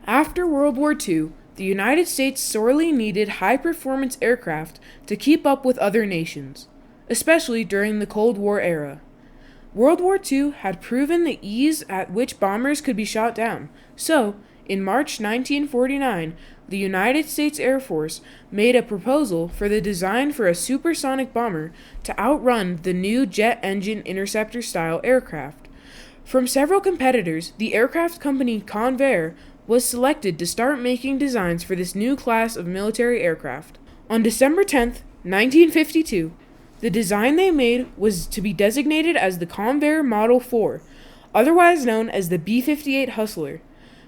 After World War II, the United States sorely needed high-performance aircraft to keep up with other nations, especially during the Cold War era. World War II had proven the ease at which bombers could be shot down, so, in March 1949, the United States Air Force made a proposal for the design for a supersonic bomber to outrun the new jet engine interceptor-style aircraft. From several competitors, the aircraft company Convair was selected to start making designs for this new class of military aircraft. On December 10th, 1952, the design they made was to be designated as the Convair Model 4, otherwise known as the B-58 Hustler.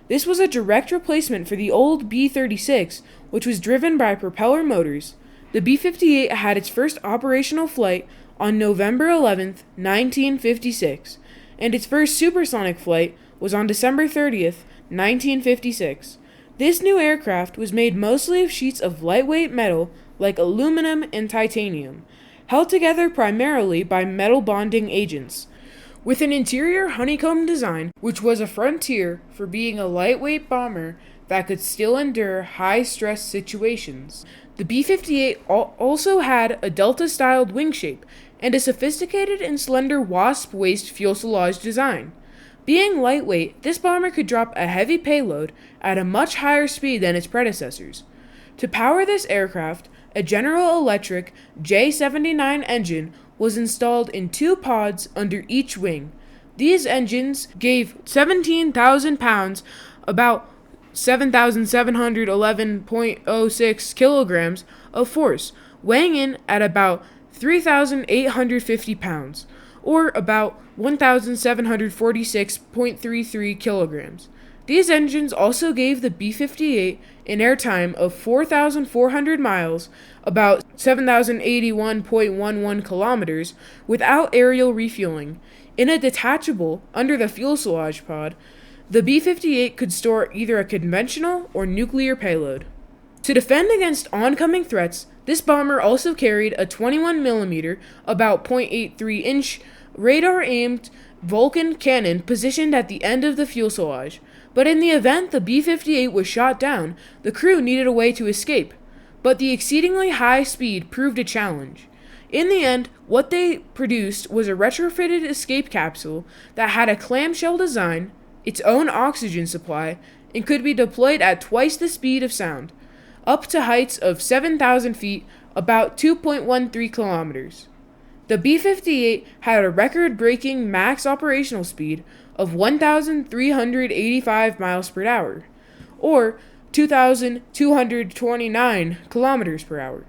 This was a direct replacement for the old B-36, which was driven by propeller motors. The B-58 had its first operational flight on November 11th, 1956, and its first supersonic flight was on December 30th, 1956. This new aircraft was made mostly of sheets of lightweight metal like aluminum and titanium, held together primarily by metal bonding agents, with an interior honeycomb design which was a frontier for being a lightweight bomber that could still endure high-stress situations. The B-58 also had a Delta-styled wing shape and a sophisticated and slender wasp-waist fuselage design. Being lightweight, this bomber could drop a heavy payload at a much higher speed than its predecessors. To power this aircraft, a General Electric J-79 engine was installed in 2 pods under each wing. These engines gave 17,000 pounds, about 7,711.06 kilograms of force, weighing in at about 3,850 pounds, or about 1,746.33 kilograms. These engines also gave the B-58 an airtime of 4,400 miles, about 7,081.11 kilometers, without aerial refueling. In a detachable, under the fuselage pod, the B-58 could store either a conventional or nuclear payload. To defend against oncoming threats, this bomber also carried a 21mm, about 0.83-inch, radar-aimed Vulcan cannon positioned at the end of the fuselage. But in the event the B-58 was shot down, the crew needed a way to escape. But the exceedingly high speed proved a challenge. In the end, what they produced was a retrofitted escape capsule that had a clamshell design, its own oxygen supply, and could be deployed at twice the speed of sound, up to heights of 7,000 feet, about 2.13 kilometers. The B-58 had a record-breaking max operational speed of 1,385 miles per hour, or 2,229 kilometers per hour.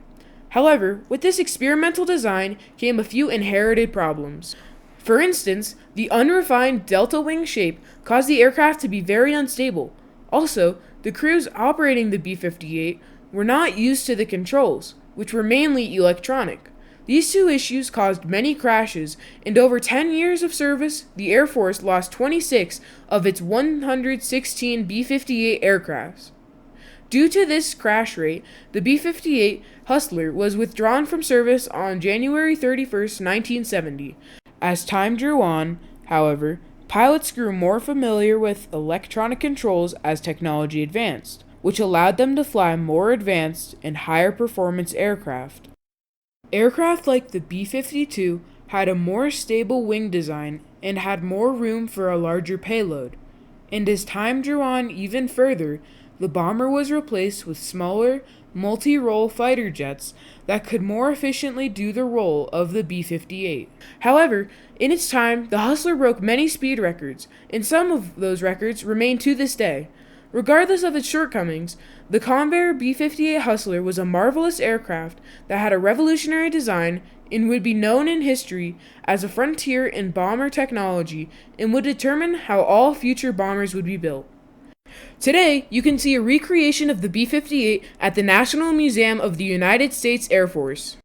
However, with this experimental design came a few inherited problems. For instance, the unrefined delta wing shape caused the aircraft to be very unstable. Also, the crews operating the B-58 were not used to the controls, which were mainly electronic. These 2 issues caused many crashes, and over 10 years of service, the Air Force lost 26 of its 116 B-58 aircrafts. Due to this crash rate, the B-58 Hustler was withdrawn from service on January 31, 1970. As time drew on, however, pilots grew more familiar with electronic controls as technology advanced, which allowed them to fly more advanced and higher performance aircraft. Aircraft like the B-52 had a more stable wing design and had more room for a larger payload, and as time drew on even further, the bomber was replaced with smaller, multi-role fighter jets that could more efficiently do the role of the B-58. However, in its time, the Hustler broke many speed records, and some of those records remain to this day. Regardless of its shortcomings, the Convair B-58 Hustler was a marvelous aircraft that had a revolutionary design and would be known in history as a frontier in bomber technology and would determine how all future bombers would be built. Today, you can see a recreation of the B-58 at the National Museum of the United States Air Force.